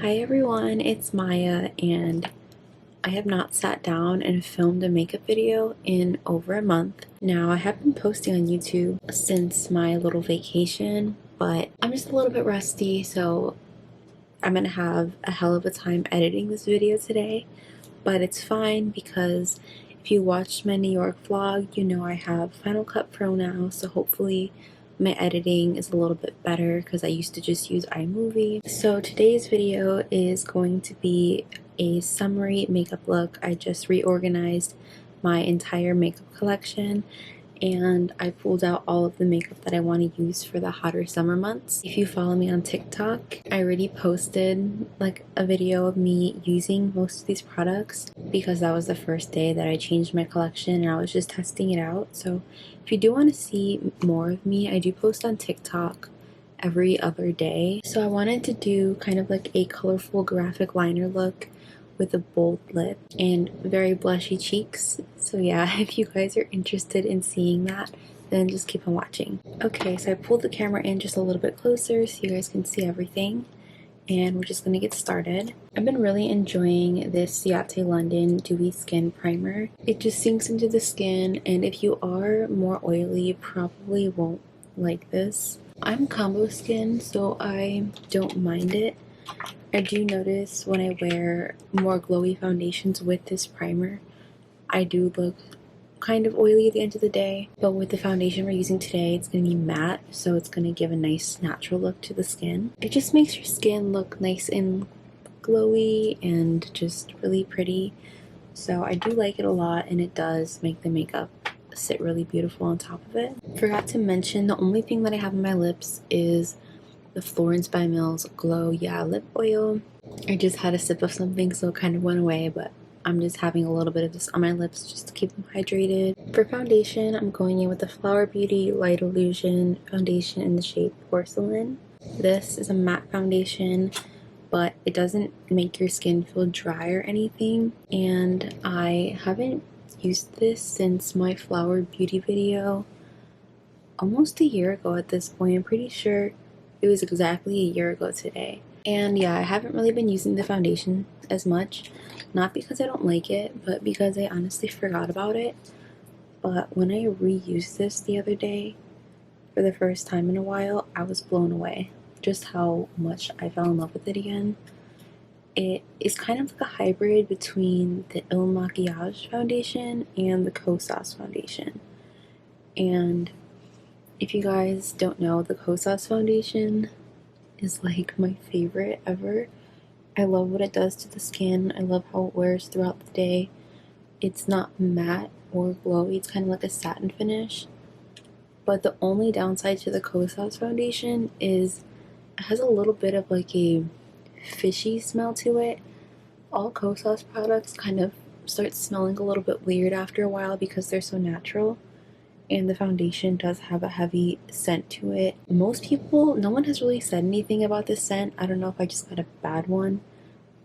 Hi everyone, it's Maya, and I have not sat down and filmed a makeup video in over a month. Now, I have been posting on YouTube since my little vacation, but I'm just a little bit rusty, so I'm gonna have a hell of a time editing this video today. But it's fine because if you watched my New York vlog, you know I have Final Cut Pro now, so hopefully my editing is a little bit better because I used to just use iMovie. So today's video is going to be a summary makeup look. I just reorganized my entire makeup collection and I pulled out all of the makeup that I want to use for the hotter summer months. If you follow me on TikTok, I already posted like a video of me using most of these products because that was the first day that I changed my collection and I was just testing it out. So if you do want to see more of me, I do post on TikTok every other day. So I wanted to do kind of like a colorful graphic liner look with a bold lip and very blushy cheeks. So yeah, if you guys are interested in seeing that, then just keep on watching. Okay, so I pulled the camera in just a little bit closer so you guys can see everything, and we're just gonna get started. I've been really enjoying this Ciate London Dewy Skin Primer. It just sinks into the skin, and if you are more oily, you probably won't like this. I'm combo skin, so I don't mind it. I do notice when I wear more glowy foundations with this primer, I do look kind of oily at the end of the day, but with the foundation we're using today, it's going to be matte, so it's going to give a nice natural look to the skin. It just makes your skin look nice and glowy and just really pretty, so I do like it a lot, and it does make the makeup sit really beautiful on top of it. Forgot to mention, the only thing that I have on my lips is the Florence by Mills Glow Yeah Lip Oil. I just had a sip of something, so it kind of went away, but I'm just having a little bit of this on my lips just to keep them hydrated. For foundation, I'm going in with the Flower Beauty Light Illusion foundation in the shade Porcelain. This is a matte foundation, but it doesn't make your skin feel dry or anything, and I haven't used this since my Flower Beauty video almost a year ago at this point. I'm pretty sure it was exactly a year ago today. And yeah, I haven't really been using the foundation as much, not because I don't like it, but because I honestly forgot about it. But when I reused this the other day for the first time in a while, I was blown away just how much I fell in love with it again. It is kind of like a hybrid between the Il Makiage foundation and the Kosas foundation. And if you guys don't know, the Kosas foundation is like my favorite ever. I love what it does to the skin. I love how it wears throughout the day. It's not matte or glowy. It's kind of like a satin finish. But the only downside to the Kosas foundation is it has a little bit of like a fishy smell to it. All Kosas products kind of start smelling a little bit weird after a while because they're so natural. And the foundation does have a heavy scent to it. Most people, no one has really said anything about this scent. I don't know if I just got a bad one,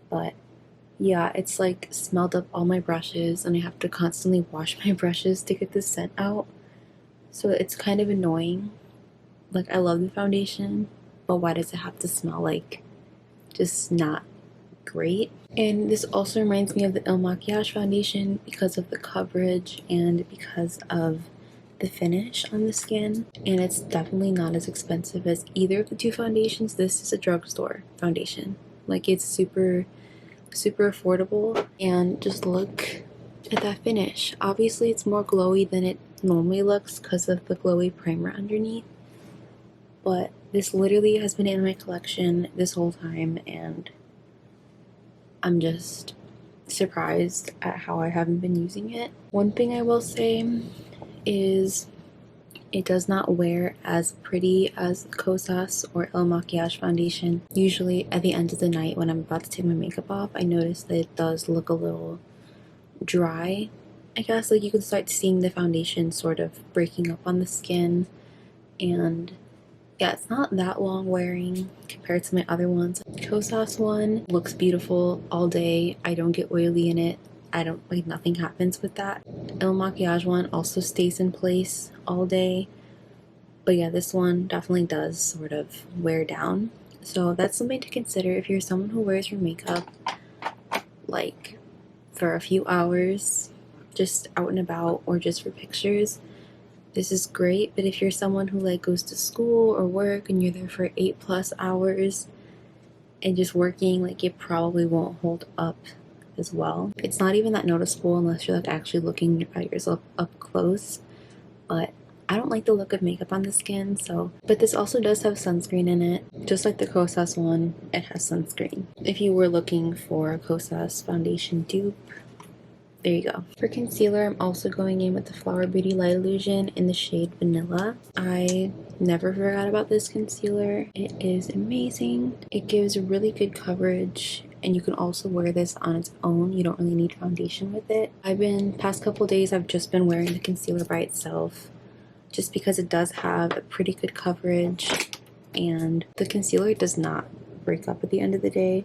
but yeah, it's like smelled up all my brushes and I have to constantly wash my brushes to get the scent out. So it's kind of annoying. Like, I love the foundation, but why does it have to smell like just not great? And this also reminds me of the Il Makiage foundation because of the coverage and because of the finish on the skin, and it's definitely not as expensive as either of the two foundations. This is a drugstore foundation. Like, it's super affordable, and just look at that finish. Obviously it's more glowy than it normally looks because of the glowy primer underneath, but this literally has been in my collection this whole time, and I'm just surprised at how I haven't been using it. One thing I will say is it does not wear as pretty as Kosas or Il Makiage foundation. Usually at the end of the night when I'm about to take my makeup off, I notice that it does look a little dry. I guess, like, you can start seeing the foundation sort of breaking up on the skin, and yeah, it's not that long wearing compared to my other ones. Kosas one looks beautiful all day. I don't get oily in it. I don't, like, nothing happens with that. Il Makiage one also stays in place all day, but yeah, this one definitely does sort of wear down. So that's something to consider if you're someone who wears your makeup like for a few hours, just out and about, or just for pictures. This is great. But if you're someone who like goes to school or work and you're there for 8+ hours and just working, like it probably won't hold up as well. It's not even that noticeable unless you're like actually looking at yourself up close. But I don't like the look of makeup on the skin, so. But this also does have sunscreen in it. Just like the Kosas one, it has sunscreen. If you were looking for a Kosas foundation dupe, there you go. For concealer, I'm also going in with the Flower Beauty Light Illusion in the shade Vanilla. I never forgot about this concealer. It is amazing. It gives really good coverage, and you can also wear this on its own. You don't really need foundation with it. Past couple days, I've just been wearing the concealer by itself, just because it does have a pretty good coverage, and the concealer does not break up at the end of the day.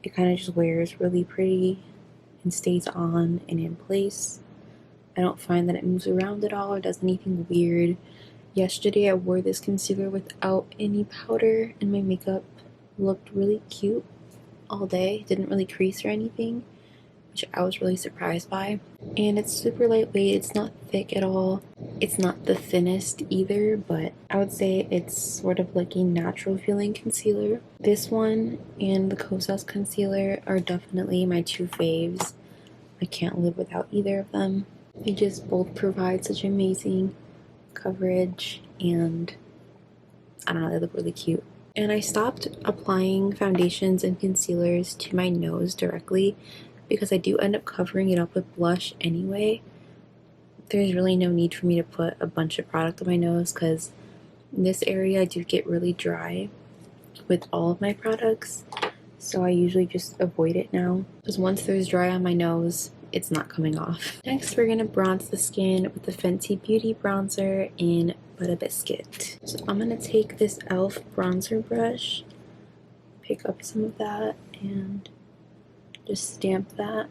It kind of just wears really pretty and stays on and in place. I don't find that it moves around at all or does anything weird. Yesterday I wore this concealer without any powder and my makeup looked really cute all day. It didn't really crease or anything, which I was really surprised by. And it's super lightweight. It's not thick at all. It's not the thinnest either, but I would say it's sort of like a natural feeling concealer. This one and the Kosas concealer are definitely my two faves. I can't live without either of them. They just both provide such amazing coverage, and I don't know, they look really cute. And I stopped applying foundations and concealers to my nose directly because I do end up covering it up with blush anyway. There's really no need for me to put a bunch of product on my nose because in this area I do get really dry with all of my products, so I usually just avoid it now because once there's dry on my nose, it's not coming off. Next, we're gonna bronze the skin with the Fenty Beauty bronzer in Butta Biscuit. So I'm gonna take this e.l.f. bronzer brush, pick up some of that, and just stamp that.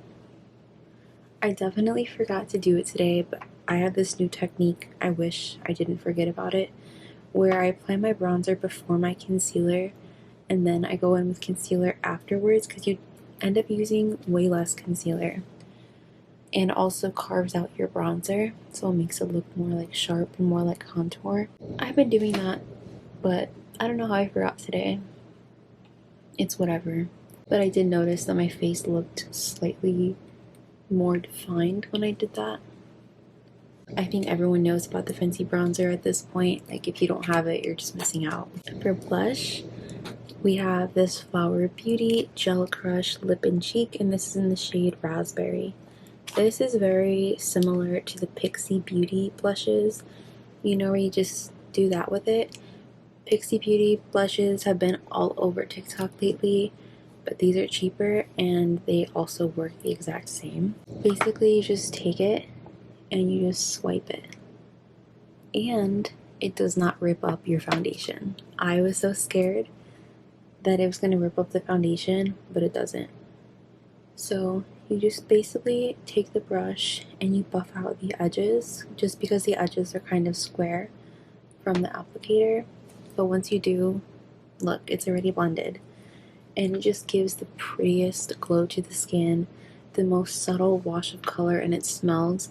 I definitely forgot to do it today, but I have this new technique. I wish I didn't forget about it, where I apply my bronzer before my concealer and then I go in with concealer afterwards, because you end up using way less concealer, and also carves out your bronzer, so it makes it look more like sharp and more like contour. I've been doing that, but I don't know how I forgot today. It's whatever. But I did notice that my face looked slightly more defined when I did that. I think everyone knows about the Fenty bronzer at this point. Like, if you don't have it, you're just missing out. For blush, we have this Flower Beauty Gel Crush Lip and Cheek, and this is in the shade Raspberry. This is very similar to the Pixi Beauty blushes, you know, where you just do that with it. Pixi Beauty blushes have been all over TikTok lately, but these are cheaper and they also work the exact same. Basically, you just take it and you just swipe it, and it does not rip up your foundation. I was so scared that it was going to rip up the foundation, but it doesn't. So you just basically take the brush and you buff out the edges, just because the edges are kind of square from the applicator. But once you do, look, it's already blended, and it just gives the prettiest glow to the skin, the most subtle wash of color, and it smells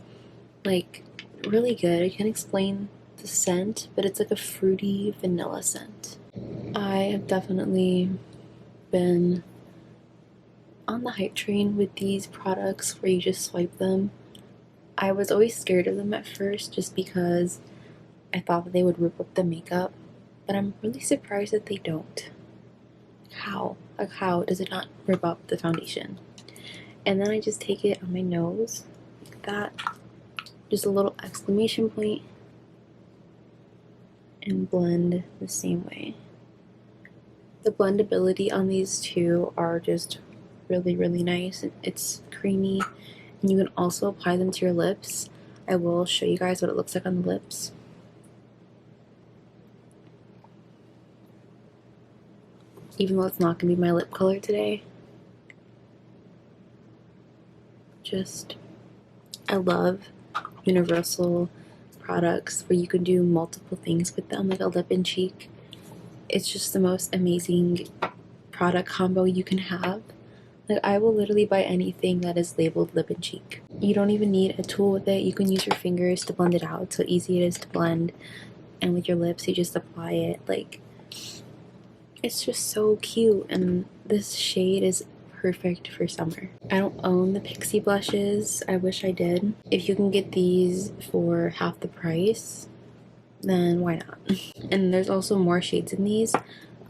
like really good. I can't explain the scent, but it's like a fruity vanilla scent. I have definitely been on the hype train with these products where you just swipe them. I was always scared of them at first just because I thought that they would rip up the makeup, but I'm really surprised that they don't. How? Like, how does it not rip up the foundation? And then I just take it on my nose like that, just a little exclamation point, and blend the same way. The blendability on these two are just really, really nice. It's creamy, and you can also apply them to your lips. I will show you guys what it looks like on the lips. Even though it's not going to be my lip color today. I love universal products where you can do multiple things with them, like a lip and cheek. it's just the most amazing product combo you can have. Like, I will literally buy anything that is labeled lip and cheek. You don't even need a tool with it. You can use your fingers to blend it out. It's so easy it is to blend. And with your lips, you just apply it. Like, it's just so cute. And this shade is perfect for summer. I don't own the Pixie blushes. I wish I did. If you can get these for half the price, then why not? And there's also more shades in these.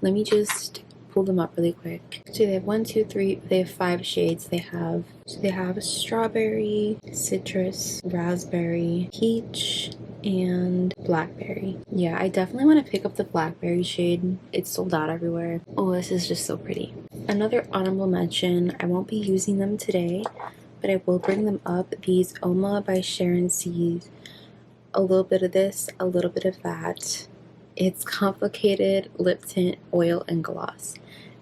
Let me just pull them up really quick. So they have 1, 2, 3, they have 5 shades. They have strawberry, citrus, raspberry, peach, and blackberry. Yeah, I definitely want to pick up the blackberry shade. It's sold out everywhere. Oh, this is just so pretty. Another honorable mention, I won't be using them today, but I will bring them up. These Oma by Sharon C's. A little bit of this, a little bit of that. It's complicated lip tint, oil, and gloss.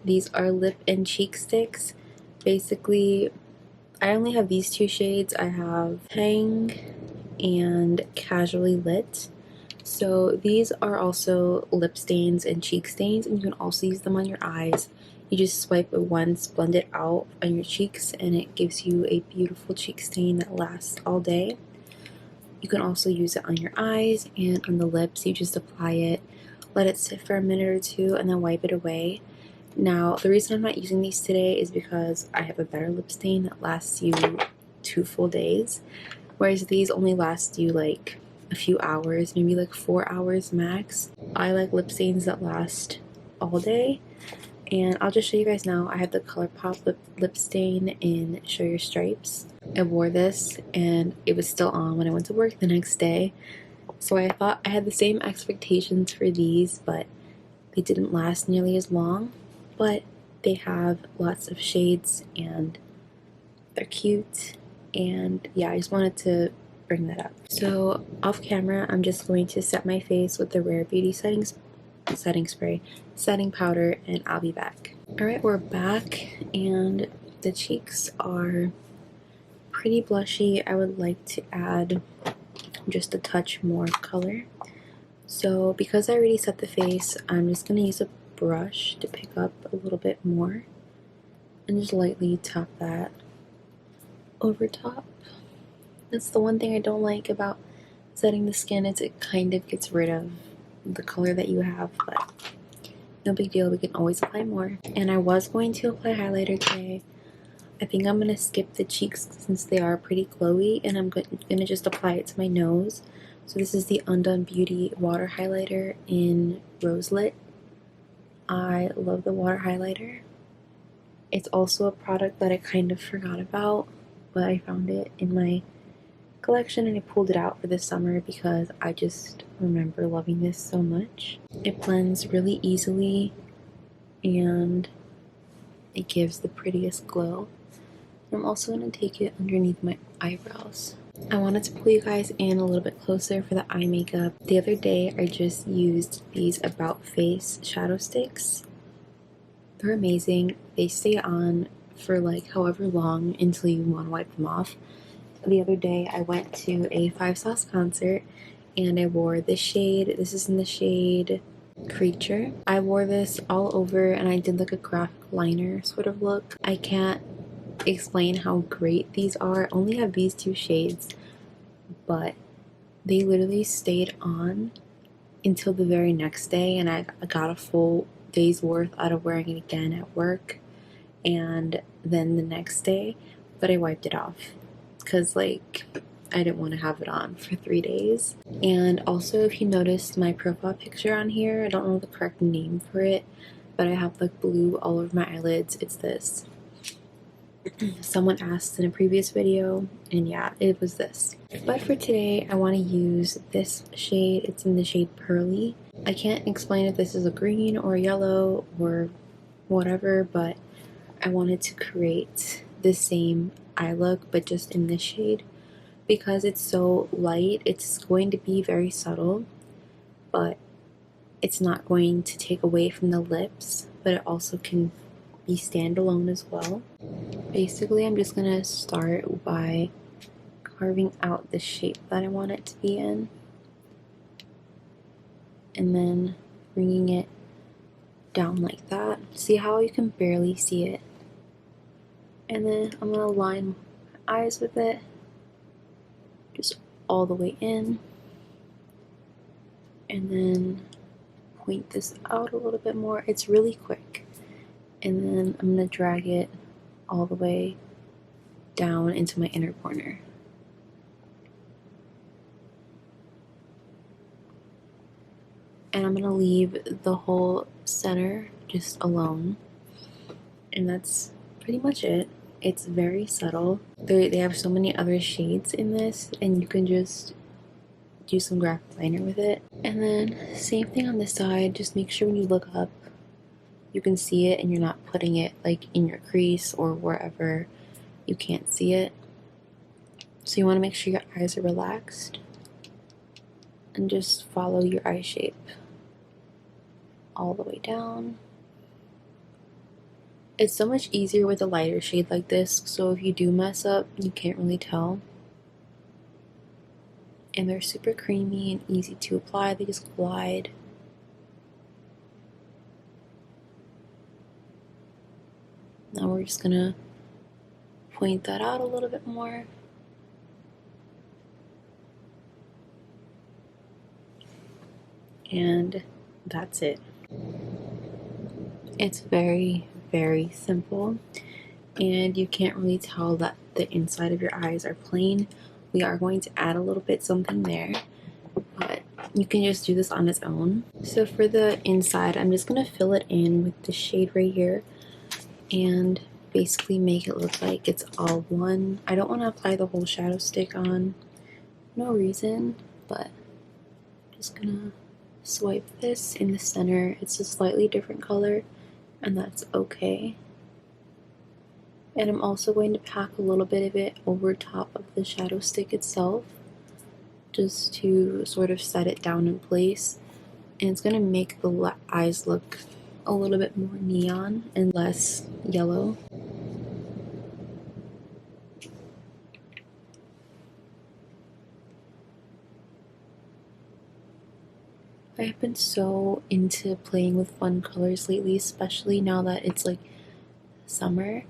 These are lip and cheek sticks. Basically, I only have these 2 shades. I have Hang and Casually Lit. So these are also lip stains and cheek stains, and you can also use them on your eyes. You just swipe it once, blend it out on your cheeks, and it gives you a beautiful cheek stain that lasts all day. You can also use it on your eyes and on the lips. You just apply it, let it sit for a minute or 2, and then wipe it away. Now, the reason I'm not using these today is because I have a better lip stain that lasts you 2 full days, whereas these only last you like a few hours, maybe like 4 hours max. I like lip stains that last all day, and I'll just show you guys now. I have the Colourpop lip stain in Show Your Stripes. I wore this and it was still on when I went to work the next day. So I thought I had the same expectations for these, but they didn't last nearly as long. But they have lots of shades and they're cute. And yeah, I just wanted to bring that up. So off camera, I'm just going to set my face with the Rare Beauty setting spray, setting powder, and I'll be back. Alright, we're back and the cheeks are pretty blushy. I would like to add just a touch more color. So because I already set the face, I'm just going to use a brush to pick up a little bit more and just lightly tap that over top. That's the one thing I don't like about setting the skin, is it kind of gets rid of the color that you have, but no big deal, we can always apply more. And I was going to apply highlighter today. I think I'm going to skip the cheeks since they are pretty glowy, and I'm going to just apply it to my nose. So this is the Undone Beauty Water Highlighter in Rose Lit. I love the water highlighter. It's also a product that I kind of forgot about, but I found it in my collection and I pulled it out for this summer because I just remember loving this so much. It blends really easily and it gives the prettiest glow. I'm also going to take it underneath my eyebrows. I wanted to pull you guys in a little bit closer for the eye makeup. The other day I just used these About Face shadow sticks. They're amazing. They stay on for like however long until you want to wipe them off. The other day I went to a Five Sauce concert and I wore this shade. This is in the shade Creature. I wore this all over and I did like a graphic liner sort of look. I can't explain how great these are. I only have these 2 shades, but they literally stayed on until the very next day, and I got a full day's worth out of wearing it again at work and then the next day, but I wiped it off because like I didn't want to have it on for 3 days. And also, if you noticed my profile picture on here, I don't know the correct name for it, but I have like blue all over my eyelids. It's this. Someone asked in a previous video, and yeah, it was this. But for today, I want to use this shade. It's in the shade Pearly. I can't explain if this is a green or a yellow or whatever, but I wanted to create the same eye look, but just in this shade. Because it's so light, it's going to be very subtle, but it's not going to take away from the lips, but it also can be standalone as well. Basically, I'm just gonna start by carving out the shape that I want it to be in, and then bringing it down like that. See how you can barely see it? And then I'm gonna line my eyes with it, just all the way in, and then point this out a little bit more. It's really quick. And then I'm gonna drag it all the way down into my inner corner. And I'm gonna leave the whole center just alone. And that's pretty much it. It's very subtle. They have so many other shades in this, and you can just do some graphic liner with it. And then same thing on this side. Just make sure when you look up, you can see it and you're not putting it like in your crease or wherever you can't see it. So you want to make sure your eyes are relaxed and just follow your eye shape all the way down. It's so much easier with a lighter shade like this, so if you do mess up, you can't really tell. And they're super creamy and easy to apply. They just glide. Now we're just gonna point that out a little bit more. And that's it. It's very, very simple, and you can't really tell that the inside of your eyes are plain. We are going to add a little bit something there, but you can just do this on its own. So for the inside, I'm just going to fill it in with the shade right here and basically make it look like it's all one. I don't want to apply the whole shadow stick on, no reason, but I'm just gonna swipe this in the center. It's a slightly different color, and that's okay. And I'm also going to pack a little bit of it over top of the shadow stick itself, just to sort of set it down in place. And it's going to make the eyes look a little bit more neon and less yellow. I've been so into playing with fun colors lately, especially now that it's like summer.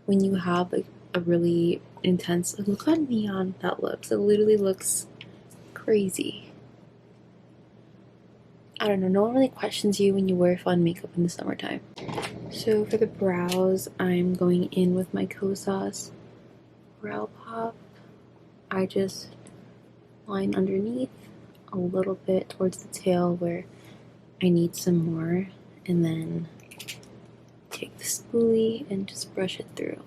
When you have like a really intense, look how neon that looks. It literally looks crazy. I don't know, no one really questions you when you wear fun makeup in the summertime. So for the brows, I'm going in with my Kosas brow pop. I just line underneath a little bit towards the tail where I need some more, and then take the spoolie and just brush it through.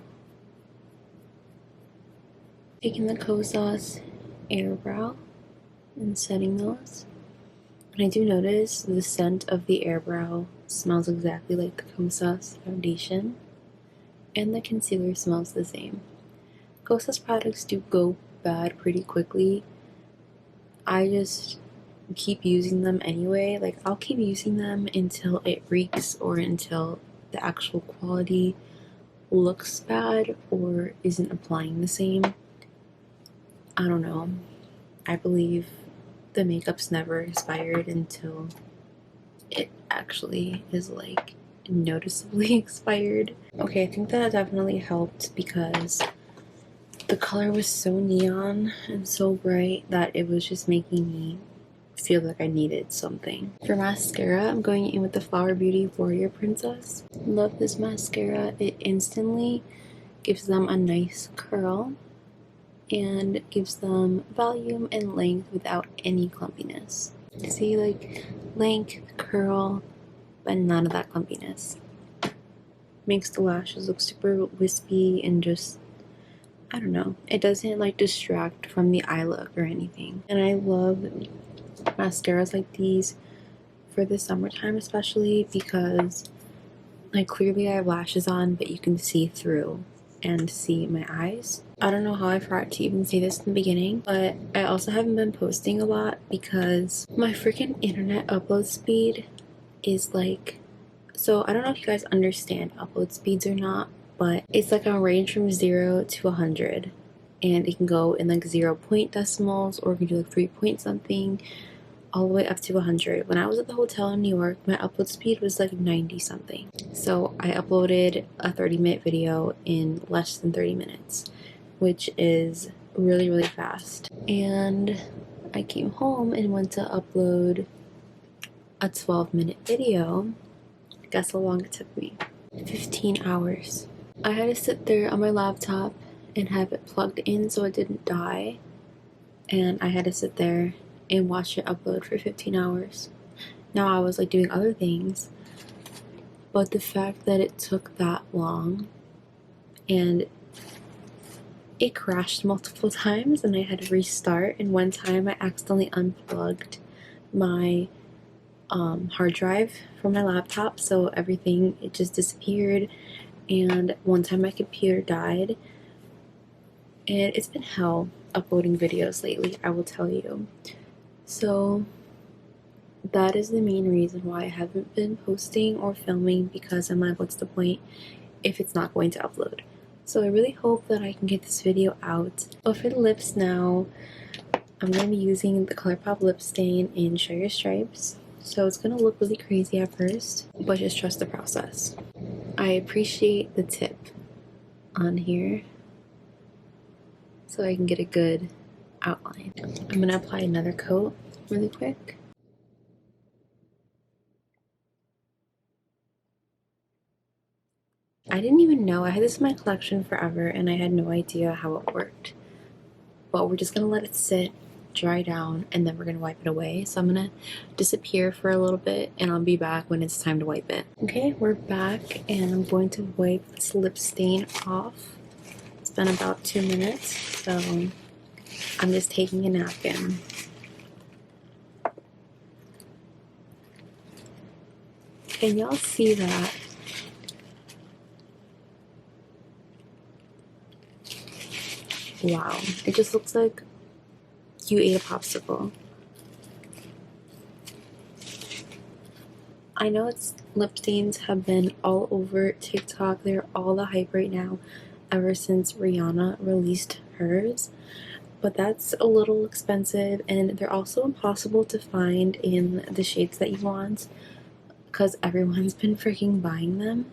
Taking the Kosas airbrow and setting those. And I do notice the scent of the airbrow smells exactly like the Kosas foundation, and the concealer smells the same. Kosas products do go bad pretty quickly. I just keep using them anyway. Like, I'll keep using them until it reeks or until the actual quality looks bad or isn't applying the same. I don't know. I believe the makeup's never expired until it actually is like noticeably expired. Okay, I think that definitely helped because the color was so neon and so bright that it was just making me feel like I needed something. For mascara, I'm going in with the Flower Beauty Warrior Princess. Love this mascara. It instantly gives them a nice curl and gives them volume and length without any clumpiness. See, like, length, curl, but none of that clumpiness. Makes the lashes look super wispy and just, I don't know, it doesn't like distract from the eye look or anything. And I love mascaras like these for the summertime, especially because like clearly I have lashes on, but you can see through and see my eyes. I don't know how I forgot to even say this in the beginning, but I also haven't been posting a lot because my freaking internet upload speed is like, so I don't know if you guys understand upload speeds or not, but it's like a range from 0 to 100, and it can go in like 0 point decimals, or it can do like 3 point something, all the way up to 100. When I was at the hotel in New York, my upload speed was like 90 something. So I uploaded a 30-minute video in less than 30 minutes, which is really, really fast. And I came home and went to upload a 12-minute video. Guess how long it took me? 15 hours. I had to sit there on my laptop and have it plugged in so it didn't die. And I had to sit there and watch it upload for 15 hours. Now I was like doing other things, but the fact that it took that long and it crashed multiple times and I had to restart, and one time I accidentally unplugged my hard drive from my laptop, so everything, it just disappeared. And one time my computer died, and it's been hell uploading videos lately, I will tell you. So that is the main reason why I haven't been posting or filming, because I'm like, what's the point if it's not going to upload? So I really hope that I can get this video out. But for the lips now, I'm going to be using the Colourpop lip stain in Sugar Stripes. So it's going to look really crazy at first, but just trust the process. I appreciate the tip on here so I can get a good outline. I'm going to apply another coat really quick. I didn't even know. I had this in my collection forever and I had no idea how it worked. But we're just going to let it sit, dry down, and then we're going to wipe it away. So I'm going to disappear for a little bit and I'll be back when it's time to wipe it. Okay, we're back and I'm going to wipe this lip stain off. It's been about 2 minutes, so I'm just taking a napkin. Can y'all see that? Wow, it just looks like you ate a popsicle. I know lip stains have been all over TikTok. They're all the hype right now ever since Rihanna released hers. But that's a little expensive, and they're also impossible to find in the shades that you want because everyone's been freaking buying them.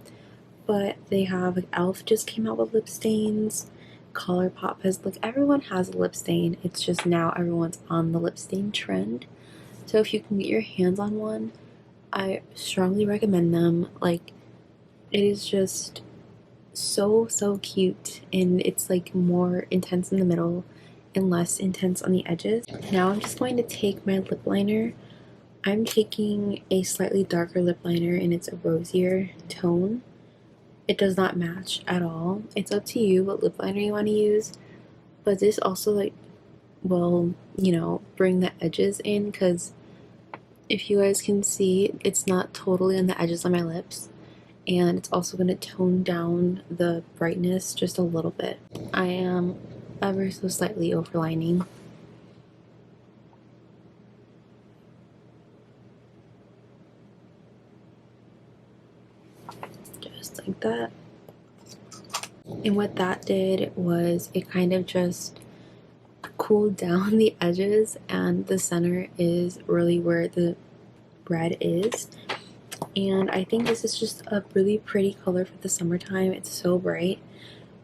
But they have, like, e.l.f. just came out with lip stains. Colourpop has, like, everyone has a lip stain. It's just now everyone's on the lip stain trend. So if you can get your hands on one, I strongly recommend them. Like, it is just so cute, and it's like more intense in the middle and less intense on the edges. Now I'm just going to take my lip liner. I'm taking a slightly darker lip liner and it's a rosier tone. It does not match at all. It's up to you what lip liner you want to use, but this also, like, will, you know, bring the edges in, because if you guys can see, it's not totally on the edges of my lips, and it's also going to tone down the brightness just a little bit. I am ever so slightly overlining. Just like that. And what that did was it kind of just cooled down the edges, and the center is really where the red is. And I think this is just a really pretty color for the summertime. It's so bright.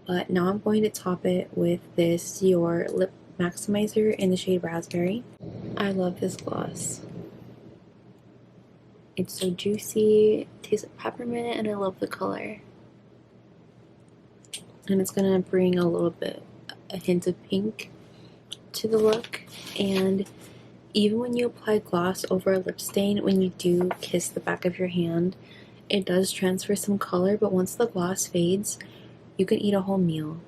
But now I'm going to top it with this Dior Lip Maximizer in the shade Raspberry. I love this gloss. It's so juicy, it tastes like peppermint, and I love the color. And it's gonna bring a little bit, a hint of pink to the look. And even when you apply gloss over a lip stain, when you do kiss the back of your hand, it does transfer some color, but once the gloss fades, you can eat a whole meal.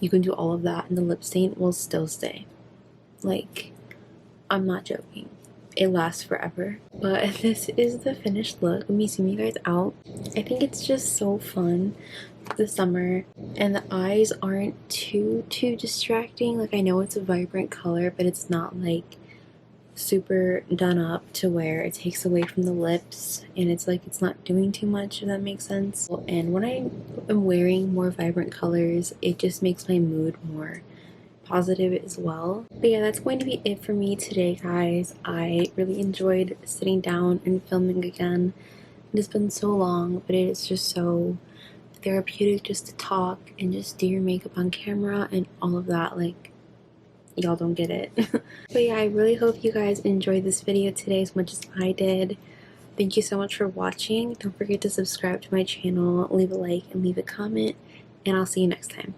You can do all of that and the lip stain will still stay. Like, I'm not joking. It lasts forever. But this is the finished look. Let me zoom you guys out. I think it's just so fun this summer, and the eyes aren't too distracting. Like, I know it's a vibrant color, but it's not like super done up to where it takes away from the lips, and it's like it's not doing too much, if that makes sense. And when I am wearing more vibrant colors, it just makes my mood more positive as well. But yeah, that's going to be it for me today, guys. I really enjoyed sitting down and filming again. It's been so long, but it is just so therapeutic just to talk and just do your makeup on camera and all of that. Like, y'all don't get it. But yeah, I really hope you guys enjoyed this video today as much as I did. Thank you so much for watching. Don't forget to subscribe to my channel, leave a like, and leave a comment, and I'll see you next time.